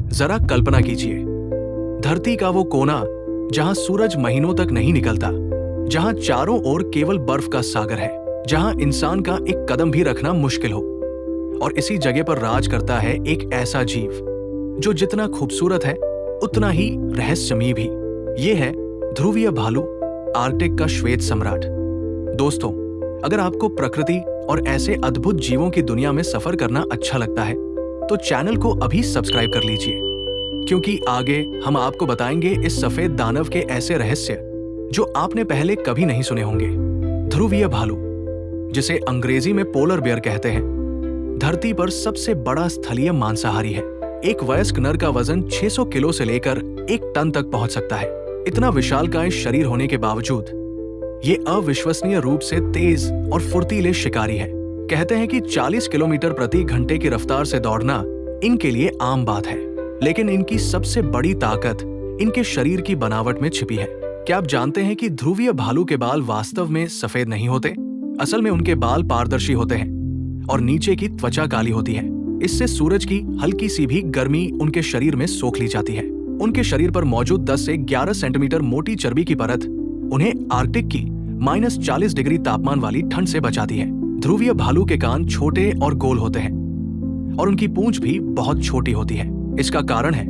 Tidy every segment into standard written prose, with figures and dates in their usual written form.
जरा कल्पना कीजिए, धरती का वो कोना जहां सूरज महीनों तक नहीं निकलता, जहां चारों ओर केवल बर्फ का सागर है, जहां इंसान का एक कदम भी रखना मुश्किल हो। और इसी जगह पर राज करता है एक ऐसा जीव जो जितना खूबसूरत है उतना ही रहस्यमयी भी। ये है ध्रुवीय भालू, आर्कटिक का श्वेत सम्राट। दोस्तों, अगर आपको प्रकृति और ऐसे अद्भुत जीवों की दुनिया में सफर करना अच्छा लगता है तो चैनल को अभी सब्सक्राइब कर लीजिए, क्योंकि आगे हम आपको बताएंगे इस सफेद दानव के ऐसे रहस्य जो आपने पहले कभी नहीं सुने होंगे। ध्रुवीय भालू, जिसे अंग्रेजी में पोलर बेयर कहते हैं, धरती पर सबसे बड़ा स्थलीय मांसाहारी है। एक वयस्क नर का वजन 600 किलो से लेकर 1 टन तक पहुंच सकता है। इतना विशालकाय शरीर होने के बावजूद ये अविश्वसनीय रूप से तेज और फुर्तीले शिकारी है। कहते हैं कि 40 किलोमीटर प्रति घंटे की रफ्तार से दौड़ना इनके लिए आम बात है, लेकिन इनकी सबसे बड़ी ताकत इनके शरीर की बनावट में छिपी है। क्या आप जानते हैं कि ध्रुवीय भालू के बाल वास्तव में सफेद नहीं होते? असल में उनके बाल पारदर्शी होते हैं और नीचे की त्वचा काली होती है। इससे सूरज की हल्की सी भी गर्मी उनके शरीर में सोख ली जाती है। उनके शरीर पर मौजूद 10 से 11 सेंटीमीटर मोटी चर्बी की परत उन्हें आर्कटिक की -40 डिग्री तापमान वाली ठंड से बचाती है। ध्रुवीय भालू के कान छोटे और गोल होते हैं और उनकी पूंछ भी बहुत छोटी होती है। इसका कारण है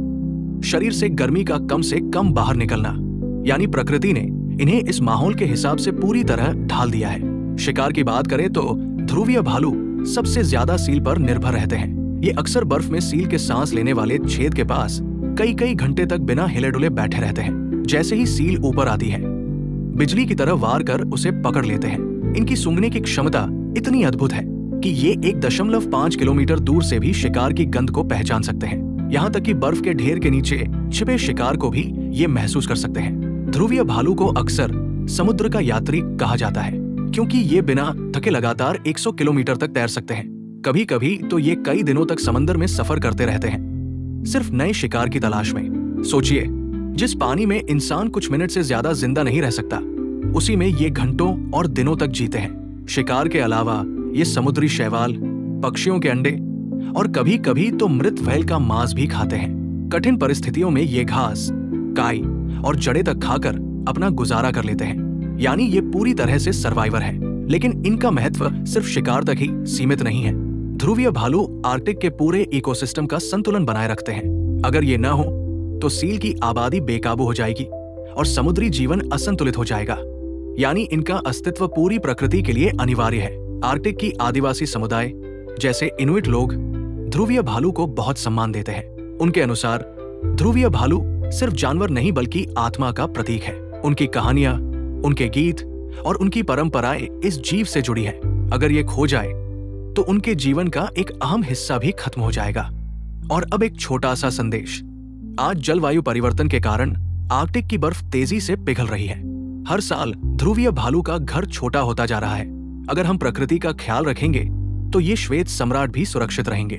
शरीर से गर्मी का कम से कम बाहर निकलना, यानी प्रकृति ने इन्हें इस माहौल के हिसाब से पूरी तरह ढाल दिया है। शिकार की बात करें तो ध्रुवीय भालू सबसे ज्यादा सील पर निर्भर रहते हैं। ये अक्सर बर्फ में सील के सांस लेने वाले छेद के पास कई घंटे तक बिना हिले डुले बैठे रहते हैं। जैसे ही सील ऊपर आती है, बिजली की तरह वार कर उसे पकड़ लेते हैं। इनकी सूंघने की क्षमता इतनी अद्भुत है कि ये 1.5 किलोमीटर दूर से भी शिकार की गंध को पहचान सकते हैं। यहाँ तक कि बर्फ के ढेर के नीचे छिपे शिकार को भी ये महसूस कर सकते हैं। ध्रुवीय भालू को अक्सर समुद्र का यात्री कहा जाता है, क्योंकि ये बिना थके लगातार 100 किलोमीटर तक तैर सकते हैं। कभी कभी तो ये कई दिनों तक समंदर में सफर करते रहते हैं, सिर्फ नए शिकार की तलाश में। सोचिए, जिस पानी में इंसान कुछ मिनट से ज्यादा जिंदा नहीं रह सकता, उसी में ये घंटों और दिनों तक जीते हैं। शिकार के अलावा ये समुद्री शैवाल, पक्षियों के अंडे और कभी कभी तो मृत व्हेल का मांस भी खाते हैं। कठिन परिस्थितियों में ये घास, काई और जड़ें तक खाकर अपना गुजारा कर लेते हैं, यानी ये पूरी तरह से सर्वाइवर है। लेकिन इनका महत्व सिर्फ शिकार तक ही सीमित नहीं है। ध्रुवीय भालू आर्कटिक के पूरे इकोसिस्टम का संतुलन बनाए रखते हैं। अगर ये न हो तो सील की आबादी बेकाबू हो जाएगी और समुद्री जीवन असंतुलित हो जाएगा, यानी इनका अस्तित्व पूरी प्रकृति के लिए अनिवार्य है। आर्कटिक की आदिवासी समुदाय जैसे इनुइट लोग ध्रुवीय भालू को बहुत सम्मान देते हैं। उनके अनुसार ध्रुवीय भालू सिर्फ जानवर नहीं बल्कि आत्मा का प्रतीक है। उनकी कहानियां, उनके गीत और उनकी परंपराएं इस जीव से जुड़ी है। अगर ये खो जाए तो उनके जीवन का एक अहम हिस्सा भी खत्म हो जाएगा। और अब एक छोटा सा संदेश। आज जलवायु परिवर्तन के कारण आर्कटिक की बर्फ तेजी से पिघल रही है। हर साल ध्रुवीय भालू का घर छोटा होता जा रहा है। अगर हम प्रकृति का ख्याल रखेंगे तो ये श्वेत सम्राट भी सुरक्षित रहेंगे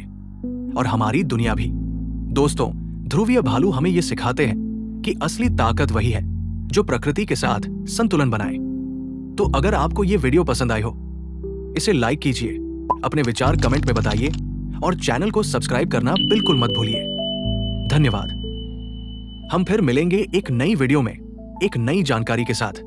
और हमारी दुनिया भी। दोस्तों, ध्रुवीय भालू हमें ये सिखाते हैं कि असली ताकत वही है जो प्रकृति के साथ संतुलन बनाए। तो अगर आपको ये वीडियो पसंद आई हो, इसे लाइक कीजिए, अपने विचार कमेंट में बताइए और चैनल को सब्सक्राइब करना बिल्कुल मत भूलिए। धन्यवाद। हम फिर मिलेंगे एक नई वीडियो में एक नई जानकारी के साथ।